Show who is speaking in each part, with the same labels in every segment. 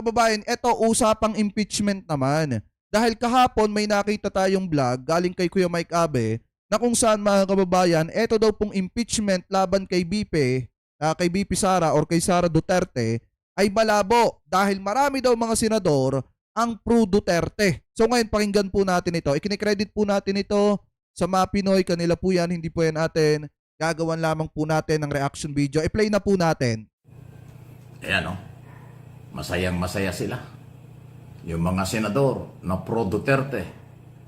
Speaker 1: kababayan, eto usapang impeachment naman. Dahil kahapon may nakita tayong vlog galing kay Kuya Mike Abe na kung saan mga kababayan, eto daw pong impeachment laban kay kay BP Sara or kay Sara Duterte ay malabo dahil marami daw mga senador ang pro Duterte. So ngayon pakinggan po natin ito. Ikinikredit po natin ito sa mga Pinoy. Kanila po yan, hindi po yan atin. Gagawan lamang po natin ng reaction video. I-play na po natin.
Speaker 2: Ayan o, masayang masaya sila. Yung mga senador na pro Duterte.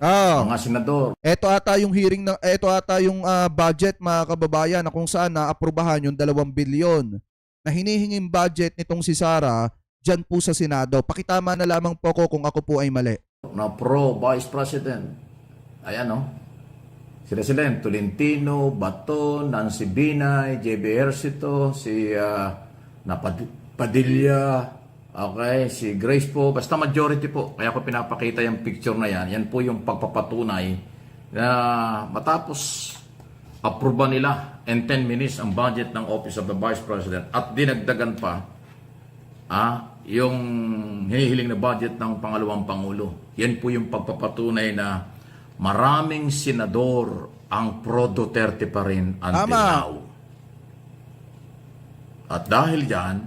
Speaker 2: Mga senador.
Speaker 1: Ito ata yung hearing na ito ata yung budget mga kababayan na kung saan naaprubahan yung 2 bilyon na hinihinging budget nitong si Sara diyan po sa Senado. Pakitama na lamang po ko kung ako po ay mali.
Speaker 2: Na pro Vice President. Ayan o. Sila yung Tolentino, Baton, Nancy Binay, JB Ejercito, si Padilla, okay, si Grace po, basta majority po. Kaya ko pinapakita yung picture na yan. Yan po yung pagpapatunay na matapos aproba nila in 10 minutes ang budget ng Office of the Vice President at dinagdagan pa yung hinihiling na budget ng pangalawang Pangulo. Yan po yung pagpapatunay na maraming senador ang pro-Duterte pa rin until now. At dahil dyan,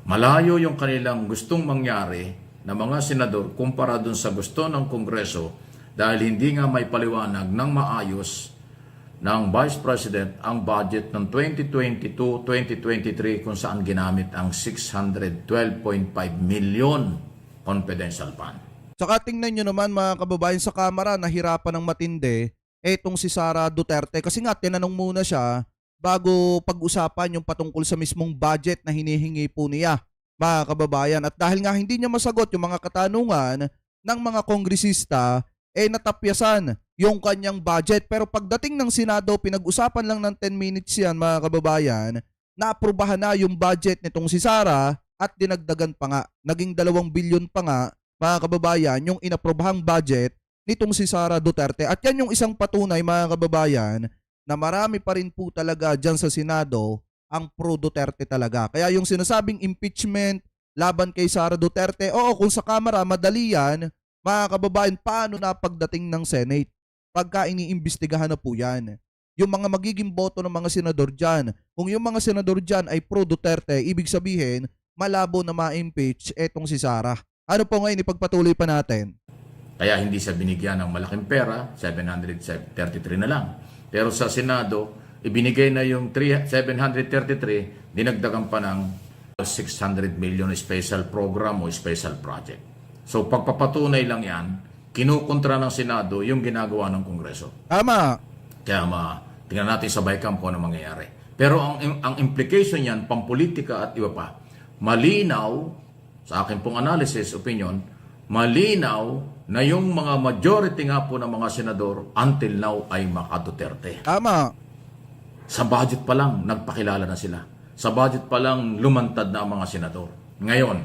Speaker 2: malayo yung kanilang gustong mangyari na mga senador kumpara dun sa gusto ng Kongreso dahil hindi nga may paliwanag ng maayos ng Vice President ang budget ng 2022-2023 kung saan ginamit ang 612.5 million confidential fund.
Speaker 1: Saka tingnan nyo naman mga kababayan sa kamera, nahirapan ng matindi etong si Sara Duterte kasi nga tinanong muna siya bago pag-usapan yung patungkol sa mismong budget na hinihingi po niya mga kababayan. At dahil nga hindi niya masagot yung mga katanungan ng mga kongresista, natapyasan yung kanyang budget. Pero pagdating ng Senado, pinag-usapan lang ng 10 minutes yan mga kababayan, naaprubahan na yung budget nitong si Sara at dinagdagan pa nga. Naging 2 bilyon pa nga mga kababayan yung inaprobahang budget nitong si Sara Duterte. At yan yung isang patunay mga kababayan na marami pa rin po talaga dyan sa Senado ang pro Duterte talaga. Kaya yung sinasabing impeachment laban kay Sara Duterte, oo, kung sa Kamara madali yan, mga kababayan, paano na pagdating ng Senate? Pagka iniimbestigahan na po yan. Yung mga magiging boto ng mga senador dyan, kung yung mga senador dyan ay pro Duterte, ibig sabihin, malabo na ma-impeach etong si Sara. Ano po ngayon, ipagpatuloy pa natin?
Speaker 2: Kaya hindi siya binigyan ng malaking pera, 733 na lang. Pero sa Senado, ibinigay na yung 733, dinagdagan pa ng 600 million special program o special project. So pagpapatunay lang yan, kinukontra ng Senado yung ginagawa ng Kongreso.
Speaker 1: Tama.
Speaker 2: Kaya tingnan natin sa bycam kung ano mangyayari. Pero ang implication yan, pampolitika at iba pa, malinaw, sa akin pong analysis, opinion, malinaw na yung mga majority nga po ng mga senador until now ay maka-Duterte.
Speaker 1: Tama.
Speaker 2: Sa budget pa lang, nagpakilala na sila. Sa budget pa lang, lumantad na ang mga senador. Ngayon.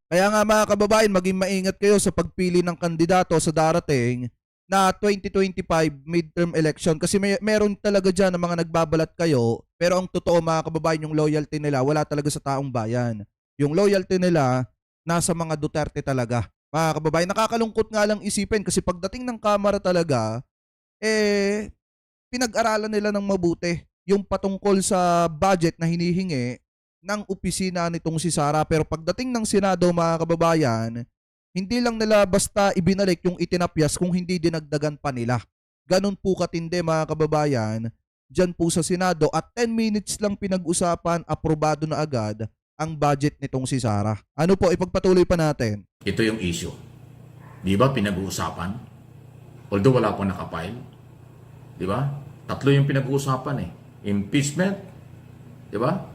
Speaker 1: Kaya nga mga kababayan, maging maingat kayo sa pagpili ng kandidato sa darating na 2025 midterm election. Kasi meron talaga dyan ng mga nagbabalat kayo. Pero ang totoo mga kababayan, yung loyalty nila, wala talaga sa taong bayan. Yung loyalty nila, nasa mga Duterte talaga. Mga kababayan, nakakalungkot nga lang isipin kasi pagdating ng Kamara talaga, pinag-aralan nila ng mabuti yung patungkol sa budget na hinihingi ng opisina nitong si Sara. Pero pagdating ng Senado mga kababayan, hindi lang nila basta ibinalik yung itinapyas kung hindi dinagdagan pa nila. Ganun po katindi mga kababayan, dyan po sa Senado at 10 minutes lang pinag-usapan, aprobado na agad ang budget nitong si Sara. Ano po, ipagpatuloy pa natin.
Speaker 2: Ito yung issue. Di ba pinag-uusapan? Although wala pang nakapile. Di ba? 3 yung pinag-uusapan eh. Impeachment, di ba?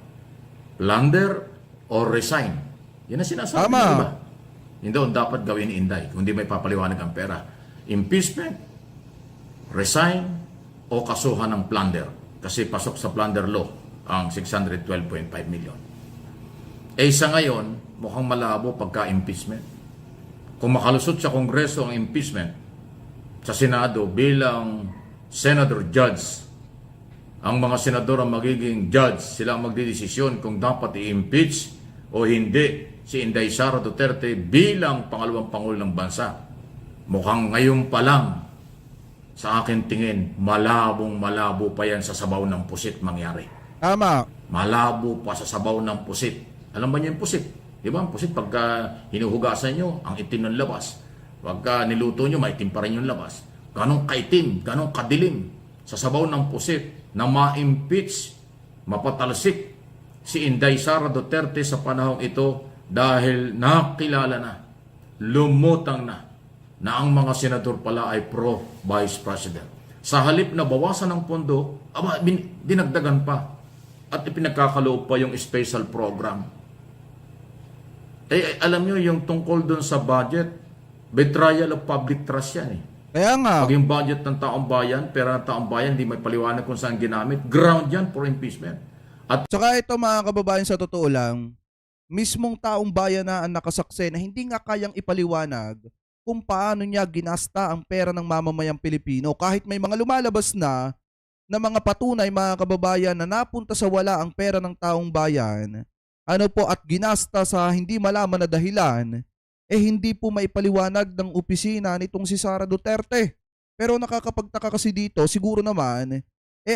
Speaker 2: Plunder or resign. Yan ang sinasabi.
Speaker 1: Tama.
Speaker 2: Di ba? Hindi dapat gawin ni Inday kung di may papaliwanag ang pera. Impeachment, resign, o kasuhan ng plunder. Kasi pasok sa plunder law ang 612.5 million. Sa ngayon, mukhang malabo pagka-impeachment. Kung makalusot sa Kongreso ang impeachment, sa Senado bilang Senator Judge, ang mga senador ang magiging judge, sila ang magdidesisyon kung dapat i-impeach o hindi si Inday Sara Duterte bilang pangalawang pangulo ng bansa. Mukhang ngayon pa lang, sa akin tingin, malabo pa yan sa sabaw ng pusit mangyari.
Speaker 1: Tama.
Speaker 2: Malabo pa sa sabaw ng pusit. Alam ba niyo yung pusit? Di ba? Ang pusit, pagka hinuhugasan nyo, ang itim ng labas. Pagka niluto nyo, maitim pa rin yung labas. Ganong kaitim, ganong kadilim sa sabaw ng pusit na ma-impeach, mapatalsik si Inday Sara Duterte sa panahong ito dahil nakilala na, lumutang na ang mga senador pala ay pro-Vice President. Sa halip na bawasan ng pondo, dinagdagan pa at ipinagkakaloob pa yung special program. Alam nyo, yung tungkol dun sa budget, betrayal of public trust yan eh.
Speaker 1: Kaya nga.
Speaker 2: Pag yung budget ng taong bayan, pera ng taong bayan, di may paliwanag kung saan ginamit, ground yan for impeachment. At
Speaker 1: Tsaka ito mga kababayan, sa totoo lang, mismong taong bayan na ang nakasakse na hindi nga kayang ipaliwanag kung paano niya ginasta ang pera ng mamamayang Pilipino. Kahit may mga lumalabas na mga patunay mga kababayan na napunta sa wala ang pera ng taong bayan, at ginasta sa hindi malaman na dahilan, hindi po maipaliwanag ng opisina nitong si Sara Duterte. Pero nakakapagtaka kasi dito, siguro naman,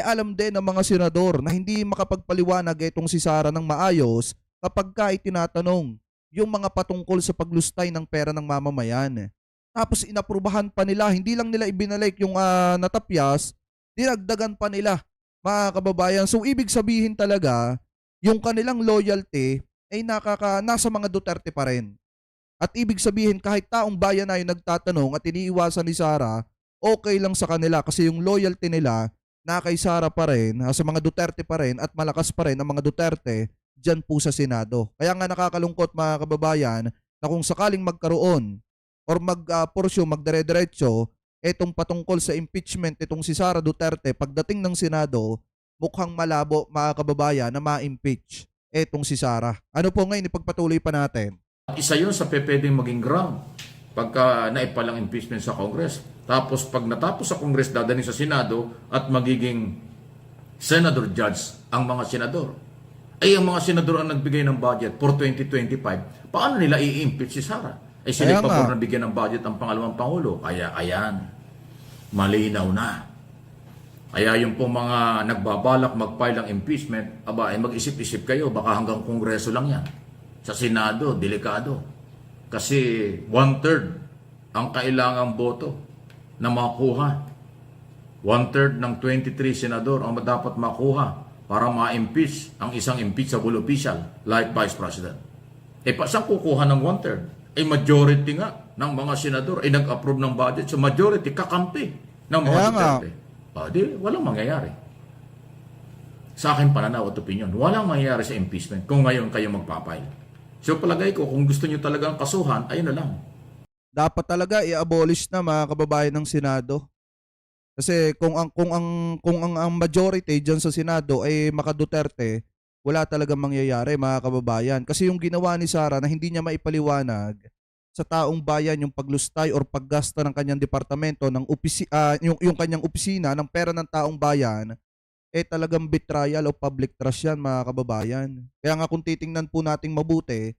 Speaker 1: alam din ng mga senador na hindi makapagpaliwanag itong si Sara ng maayos kapag ka itinatanong yung mga patungkol sa paglustay ng pera ng mamamayan. Tapos inaprubahan pa nila, hindi lang nila ibinalik yung natapyas, dinagdagan pa nila, mga kababayan. So ibig sabihin talaga, yung kanilang loyalty ay nasa mga Duterte pa rin. At ibig sabihin kahit taong bayan na yung nagtatanong at iniiwasan ni Sara, okay lang sa kanila kasi yung loyalty nila na kay Sara pa rin, sa mga Duterte pa rin at malakas pa rin ang mga Duterte dyan po sa Senado. Kaya nga nakakalungkot mga kababayan na kung sakaling magkaroon or magdire-diretso etong patungkol sa impeachment itong si Sara Duterte pagdating ng Senado, mukhang malabo mga kababayan na ma-impeach etong si Sara. Ano po ngayon ipagpatuloy pa natin?
Speaker 2: isa yun sa pwedeng maging ground pagka naipalang impeachment sa Congress. Tapos pag natapos sa Congress, dadaling sa Senado at magiging Senador Judge ang mga senador. Ang mga senador ang nagbigay ng budget for 2025. Paano nila i-impeach si Sara? Sila pa po nabigyan ng budget ang pangalawang Pangulo. Kaya ayan, malinaw na. Kaya yung po mga nagbabalak mag-file ng impeachment, mag-isip-isip kayo, baka hanggang Kongreso lang yan. Sa Senado, delikado. Kasi 1/3 ang kailangang boto na makuha. 1/3 ng 23 senador ang dapat makuha para ma-impeach ang isang impeachable official like Vice President. Saan kukuha ng 1/3? Majority nga ng mga senador ay nag-approve ng budget. So majority kakampi ng mga Duterte. Walang mangyayari. Sa akin pananaw at opinion, walang mangyayari sa impeachment kung ngayon kayo magpapile. So palagay ko, kung gusto nyo talagang kasuhan, ayun na lang.
Speaker 1: Dapat talaga i-abolish na mga kababayan ng Senado. Kasi kung ang majority diyan sa Senado ay maka-Duterte, wala talagang mangyayari mga kababayan. Kasi yung ginawa ni Sara na hindi niya maipaliwanag sa taong bayan yung paglustay or paggasta ng kanyang departamento ng yung kanyang opisina ng pera ng taong bayan, talagang betrayal o public trust yan mga kababayan. Kaya nga kung titingnan po nating mabuti,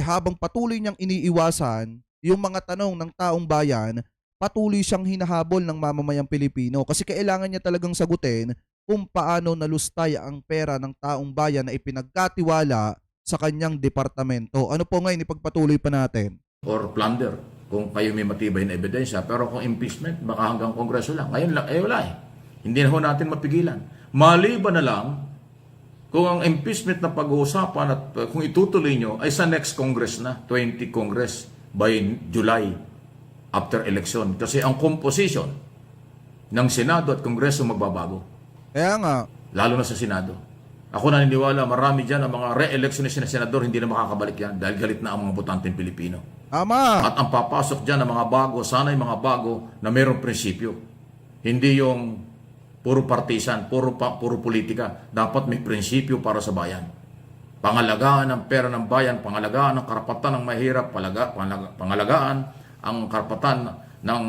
Speaker 1: habang patuloy niyang iniiwasan yung mga tanong ng taong bayan, patuloy siyang hinahabol ng mamamayang Pilipino kasi kailangan niya talagang sagutin kung paano nalustay ang pera ng taong bayan na ipinagkatiwala sa kanyang departamento. Ano po ngayon ipagpatuloy pa natin?
Speaker 2: Or plunder, kung kayo may matibay na ebidensya. Pero kung impeachment, baka hanggang Kongreso lang. Ngayon lang, wala eh. Hindi na ho natin mapigilan. Maliban na lang, kung ang impeachment na pag-uusapan at kung itutuloy nyo ay sa next Congress na, 20 Congress by July after election. Kasi ang composition ng Senado at Kongreso magbabago.
Speaker 1: Kaya nga.
Speaker 2: Lalo na sa Senado. Ako naniniwala, marami dyan ang mga re-electionist na senador, hindi na makakabalik yan dahil galit na ang mga botanteng Pilipino.
Speaker 1: Tama.
Speaker 2: At ang papasok dyan ng mga bago, sana'y mga bago na mayroong prinsipyo. Hindi yung puro partisan, puro politika. Dapat may prinsipyo para sa bayan. Pangalagaan ng pera ng bayan, pangalagaan ng karapatan ng mahirap, pangalagaan ang karapatan ng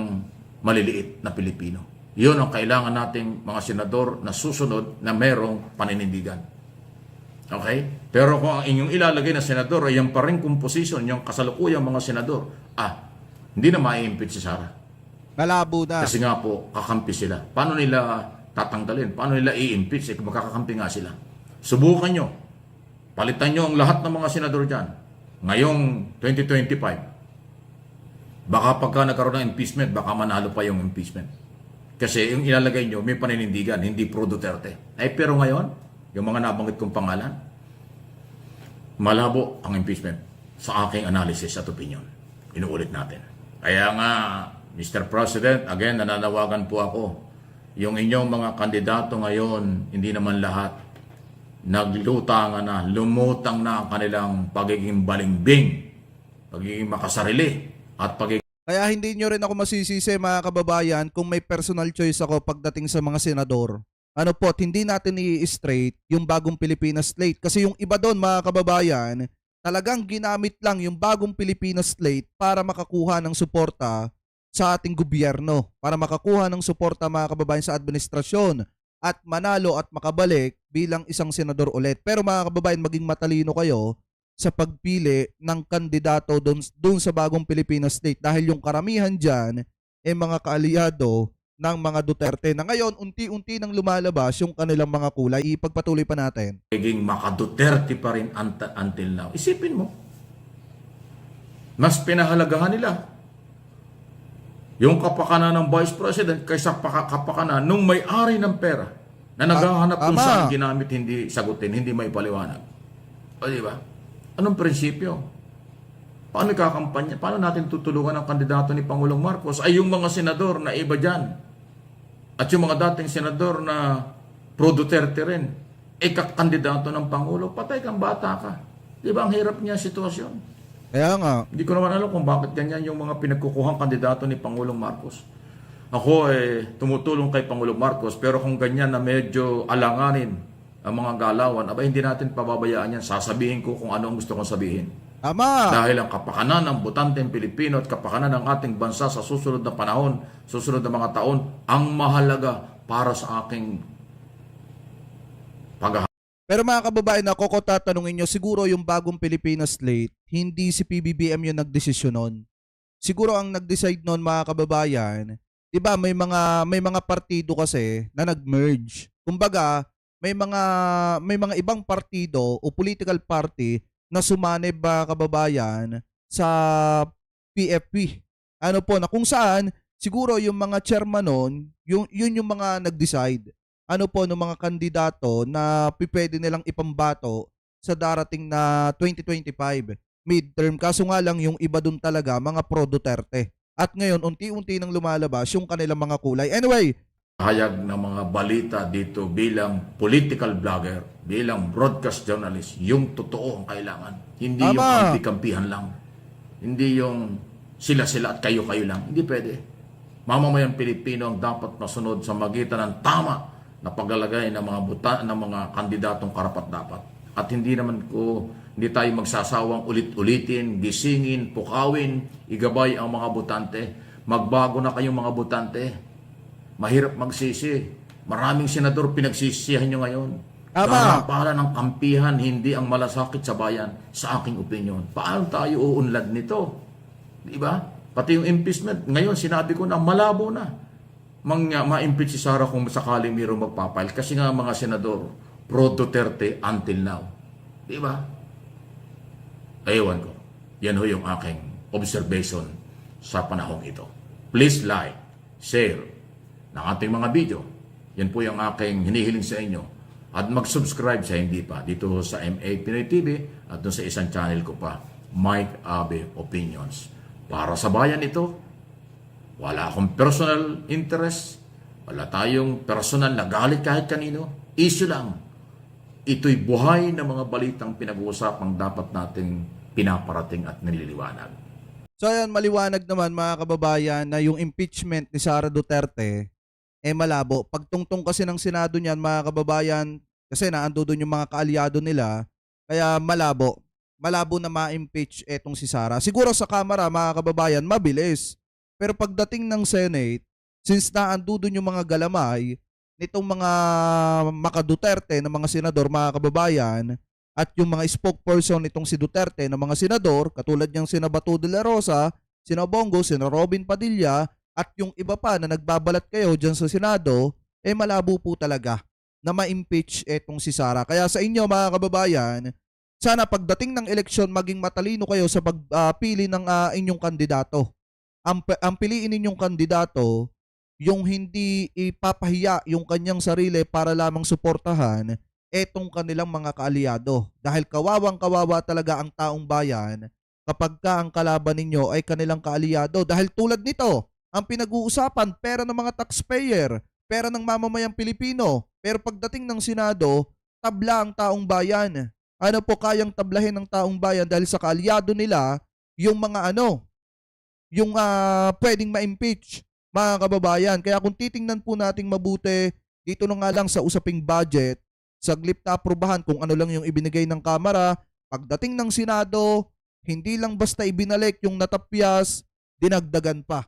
Speaker 2: maliliit na Pilipino. Yun ang kailangan nating mga senador na susunod na merong paninindigan. Okay? Pero kung ang inyong ilalagay na senador ay yung pa rin composition, yung kasalukuyang mga senador, hindi na ma-impeach si Sara.
Speaker 1: Malabo na.
Speaker 2: Kasi nga po, kakampi sila. Paano nila tatanggalin? Paano nila i-impeach? Magkakakampi nga sila. Subukan nyo. Palitan nyo ang lahat ng mga senador dyan. Ngayong 2025. Baka pagka nagkaroon ng impeachment, baka manalo pa yung impeachment. Kasi yung ilalagay nyo, may paninindigan, hindi pro Duterte. Pero ngayon, yung mga nabanggit kong pangalan, malabo ang impeachment sa aking analysis at opinion. Inuulit natin. Kaya nga, Mr. President, again, nananawagan po ako. Yung inyong mga kandidato ngayon, hindi naman lahat naglutangan na, lumutang na ang kanilang pagiging balimbing, pagiging makasarili, at pagiging
Speaker 1: Kaya hindi nyo rin ako masisisi mga kababayan kung may personal choice ako pagdating sa mga senador. Ano po, hindi natin i-straight yung bagong Pilipinas slate. Kasi yung iba doon mga kababayan, talagang ginamit lang yung bagong Pilipinas slate para makakuha ng suporta sa ating gobyerno. Para makakuha ng suporta mga kababayan sa administrasyon at manalo at makabalik bilang isang senador ulit. Pero mga kababayan, maging matalino kayo sa pagpili ng kandidato doon sa bagong Pilipinas state dahil yung karamihan dyan ay mga kaalyado ng mga Duterte na ngayon unti-unti nang lumalabas yung kanilang mga kulay. Ipagpatuloy pa natin.
Speaker 2: maka-Duterte pa rin until now. Isipin mo, mas pinahalagahan nila yung kapakanan ng Vice President kaysa kapakanan nung may-ari ng pera na naghahanap kung
Speaker 1: Ama.
Speaker 2: saan ginamit, hindi sagutin, hindi may paliwanag. O di ba? Anong prinsipyo? Paano kakampanya? Paano natin tutulungan ang kandidato ni Pangulong Marcos ay yung mga senador na iba dyan at yung mga dating senador na pro Duterte rin kakandidato ng Pangulo, patay kang bata ka. Di ba ang hirap niya sitwasyon?
Speaker 1: Kaya nga,
Speaker 2: Hindi ko naman alam kung bakit ganyan yung mga pinagkukuhang kandidato ni Pangulong Marcos. Ako tumutulong kay Pangulong Marcos, pero kung ganyan na medyo alanganin ang mga galawan, hindi natin pababayaan yan. Sasabihin ko kung ano ang gusto kong sabihin.
Speaker 1: ama,
Speaker 2: Dahil ang kapakanan ng botanteng Pilipino at kapakanan ng ating bansa sa susunod na panahon, susunod na mga taon, ang mahalaga para sa aking pag
Speaker 1: pero mga kababayan, ako ko tatanungin nyo, siguro yung bagong Pilipinas slate, hindi si PBBM yung nagdesisyon nun. Siguro ang nag-decide nun mga kababayan, 'di ba may mga partido kasi na nag-merge. Kumbaga, may mga ibang partido o political party na sumanib ba kababayan sa PFP. Ano po na kung saan siguro yung mga chairman nun, yun yung mga nag-decide. Ano po ng mga kandidato na pwede nilang ipambato sa darating na 2025 midterm. Kaso nga lang yung iba dun talaga mga pro Duterte. At ngayon unti-unti nang lumalabas yung kanilang mga kulay. Anyway,
Speaker 2: hayag ng mga balita dito bilang political blogger, bilang broadcast journalist, yung totoo ang kailangan. Hindi yung
Speaker 1: Tama.
Speaker 2: kampi-kampihan lang. Hindi yung sila-sila at kayo-kayo lang. Hindi pwede. Mamamayang Pilipino ang dapat masunod sa magitan ng tama na paglalagay ng ng mga kandidatong karapat-dapat. At hindi tayo magsasawang ulit-ulitin, gisingin, pukawin, igabay ang mga botante. Magbago na kayong mga botante. Mahirap magsisi. Maraming senador pinagsisihan nyo ngayon.
Speaker 1: Tama.
Speaker 2: Para ng kampihan, hindi ang malasakit sa bayan, sa aking opinion. Paano tayo uunlad nito? Di ba? Pati yung impeachment, ngayon sinabi ko na malabo na. Ma-impeach si Sara kung sakali mayroong magpapile. Kasi nga mga senador, pro Duterte until now. Di ba? Ewan ko. Yan ho yung aking observation sa panahong ito. Please like, share ng ating mga video. Yan po yung aking hinihiling sa inyo. At mag-subscribe sa hindi pa dito sa MA Pinoy TV at doon sa isang channel ko pa, Mike Abe Opinions. Para sa bayan ito, wala akong personal interest, wala tayong personal na galit kahit kanino. Issue lang. Ito'y buhay ng mga balitang pinag-uusapang dapat nating pinaparating at nililiwanag.
Speaker 1: so ayan, maliwanag naman mga kababayan na yung impeachment ni Sara Duterte malabo. Pagtungtong kasi ng Senado niyan mga kababayan, kasi naando doon yung mga kaalyado nila, kaya malabo. Malabo na ma-impeach etong si Sara. Siguro sa Kamara mga kababayan, mabilis. Pero pagdating ng Senate, since naando doon yung mga galamay nitong mga maka-Duterte na mga senador, mga kababayan, at yung mga spokesperson itong si Duterte ng mga senador, katulad niyang sina Bato de la Rosa, sina Bongo, sina Robin Padilla, at yung iba pa na nagbabalat kayo dyan sa Senado, malabo po talaga na ma-impeach etong si Sara. Kaya sa inyo mga kababayan, sana pagdating ng eleksyon maging matalino kayo sa pagpili ng inyong kandidato. Ang piliin ninyong kandidato, yung hindi ipapahiya yung kanyang sarili para lamang suportahan etong kanilang mga kaalyado. Dahil kawawang-kawawa talaga ang taong bayan kapag ka ang kalaban ninyo ay kanilang kaalyado. Dahil tulad nito, ang pinag-uusapan, pera ng mga taxpayer, pera ng mamamayang Pilipino. Pero pagdating ng Senado, tabla ang taong bayan. Ano po kayang tablahin ng taong bayan dahil sa kaalyado nila yung mga yung pwedeng ma-impeach, mga kababayan. Kaya kung titingnan po nating mabuti, dito na nga lang sa usaping budget, saglit na aprubahan kung ano lang yung ibinigay ng Kamara, pagdating ng Senado, hindi lang basta ibinalik yung natapyas, dinagdagan pa.